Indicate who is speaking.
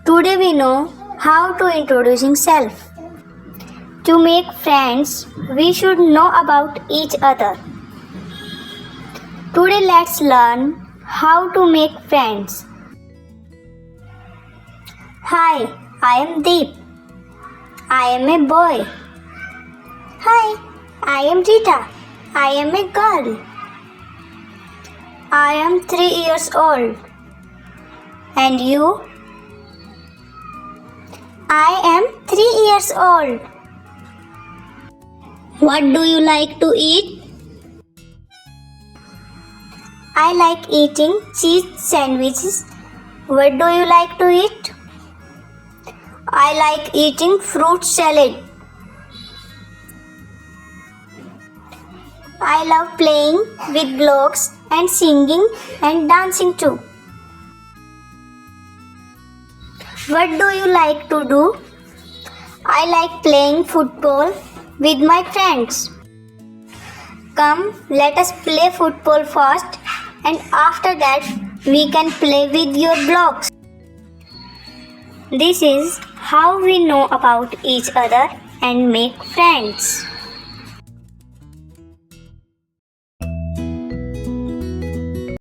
Speaker 1: Today we know how to introducing self. To make friends, we should know about each other. Today let's learn how to make friends. Hi, I am Deep. I am a boy. Hi, I am Rita. I am a girl. I am 3 years old. And you? I am 3 years old. What do you like to eat? I like eating cheese sandwiches. What do you like to eat? I like eating fruit salad. I love playing with blocks and singing and dancing too. What do you like to do? I like playing football with my friends. Come, let us play football first, and after that we can play with your blocks. This is how we know about each other and make friends.